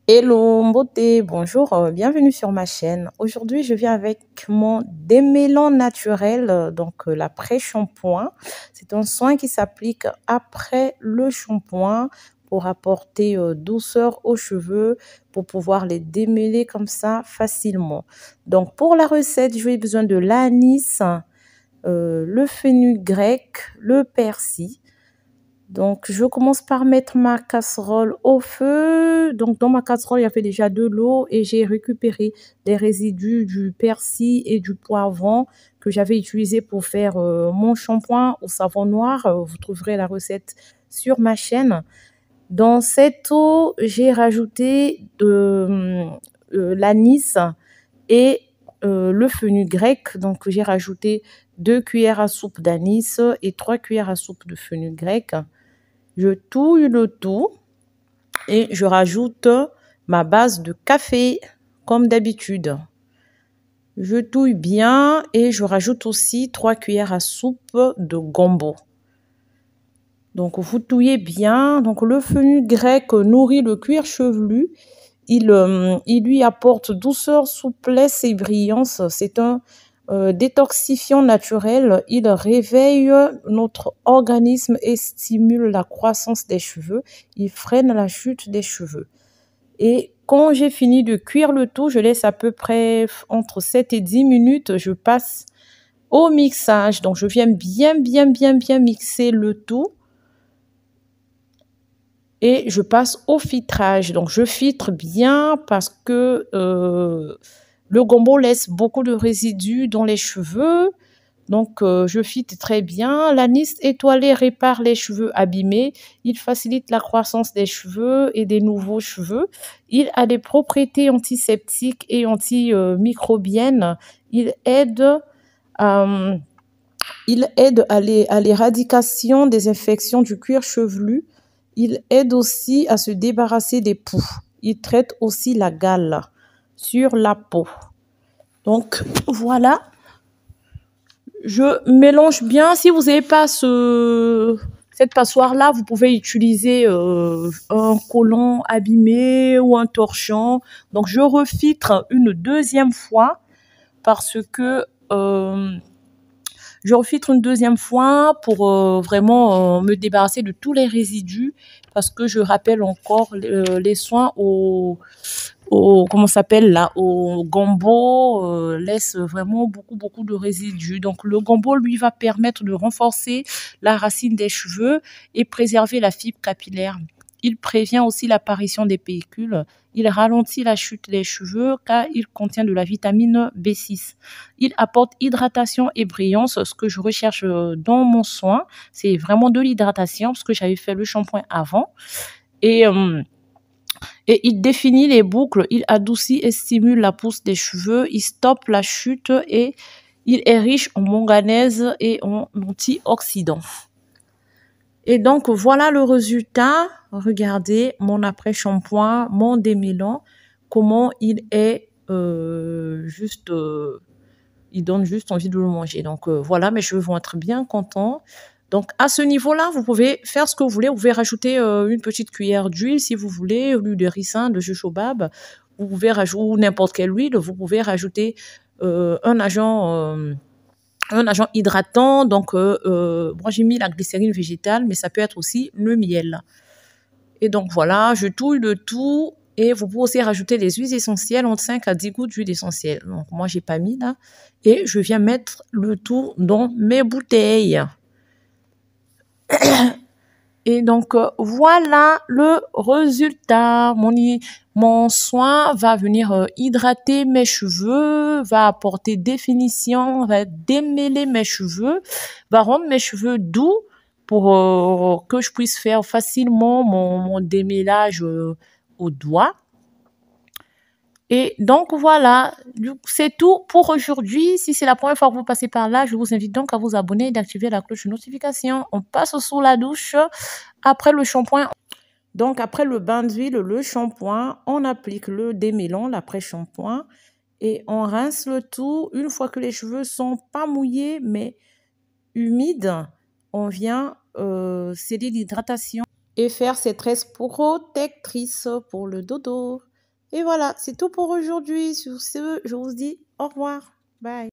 Hello beauté, bonjour, bienvenue sur ma chaîne. Aujourd'hui, je viens avec mon démêlant naturel, l'après-shampoing. C'est un soin qui s'applique après le shampoing pour apporter douceur aux cheveux, pour pouvoir les démêler comme ça facilement. Donc pour la recette, je vais besoin de l'anis, le fenugrec, le persil. Donc, je commence par mettre ma casserole au feu. Donc, dans ma casserole, il y avait déjà de l'eau et j'ai récupéré des résidus du persil et du poivron que j'avais utilisé pour faire mon shampoing au savon noir. Vous trouverez la recette sur ma chaîne. Dans cette eau, j'ai rajouté l'anis et le fenugrec. Donc, j'ai rajouté 2 cuillères à soupe d'anis et 3 cuillères à soupe de fenugrec. Je touille le tout et je rajoute ma base de café comme d'habitude. Je touille bien et je rajoute aussi 3 cuillères à soupe de gombo. Donc vous touillez bien. Donc le fenugrec nourrit le cuir chevelu. Il lui apporte douceur, souplesse et brillance. C'est un détoxifiant naturel. Il réveille notre organisme et stimule la croissance des cheveux. Il freine la chute des cheveux. Et quand j'ai fini de cuire le tout, je laisse à peu près entre 7 et 10 minutes. Je passe au mixage. Donc je viens bien mixer le tout. Et je passe au filtrage. Donc, je filtre bien parce que le gombo laisse beaucoup de résidus dans les cheveux. Donc, je filtre très bien. L'anis étoilé répare les cheveux abîmés. Il facilite la croissance des cheveux et des nouveaux cheveux. Il a des propriétés antiseptiques et antimicrobiennes. Il aide à l'éradication des infections du cuir chevelu. Il aide aussi à se débarrasser des poux. Il traite aussi la gale sur la peau. Donc voilà, je mélange bien. Si vous n'avez pas cette passoire-là, vous pouvez utiliser un collant abîmé ou un torchon. Donc je refiltre une deuxième fois parce que je refiltre une deuxième fois pour vraiment me débarrasser de tous les résidus parce que je rappelle encore les soins comment s'appelle là, au gombo laisse vraiment beaucoup de résidus. Donc le gombo lui va permettre de renforcer la racine des cheveux et préserver la fibre capillaire. Il prévient aussi l'apparition des pellicules. Il ralentit la chute des cheveux car il contient de la vitamine B6. Il apporte hydratation et brillance, ce que je recherche dans mon soin. C'est vraiment de l'hydratation parce que j'avais fait le shampoing avant. Et il définit les boucles, il adoucit et stimule la pousse des cheveux, il stoppe la chute et il est riche en manganèse et en antioxydants. Et donc, voilà le résultat. Regardez mon après-shampoing, mon démêlant, comment il est il donne juste envie de le manger. Donc, voilà, mes cheveux vont être bien contents. Donc, à ce niveau-là, vous pouvez faire ce que vous voulez. Vous pouvez rajouter une petite cuillère d'huile si vous voulez, l'huile de ricin, de jojoba. Vous pouvez rajouter n'importe quelle huile. Vous pouvez rajouter un agent hydratant. Donc, moi, j'ai mis la glycérine végétale, mais ça peut être aussi le miel. Et donc, voilà, je touille le tout. Et vous pouvez aussi rajouter les huiles essentielles, entre 5 à 10 gouttes d'huile essentielle. Donc, moi, j'ai pas mis là. Et je viens mettre le tout dans mes bouteilles. Et donc, voilà le résultat. Mon soin va venir hydrater mes cheveux, va apporter définition, va démêler mes cheveux, va rendre mes cheveux doux pour que je puisse faire facilement mon démêlage au doigt. Et donc voilà, c'est tout pour aujourd'hui. Si c'est la première fois que vous passez par là, je vous invite donc à vous abonner et d'activer la cloche de notification. On passe sous la douche après le shampoing. Donc après le bain d'huile, le shampoing, on applique le démêlant, l'après-shampoing, et on rince le tout. Une fois que les cheveux sont pas mouillés mais humides, on vient sceller l'hydratation et faire ses tresses protectrices pour le dodo. Et voilà, c'est tout pour aujourd'hui. Sur ce, je vous dis au revoir. Bye.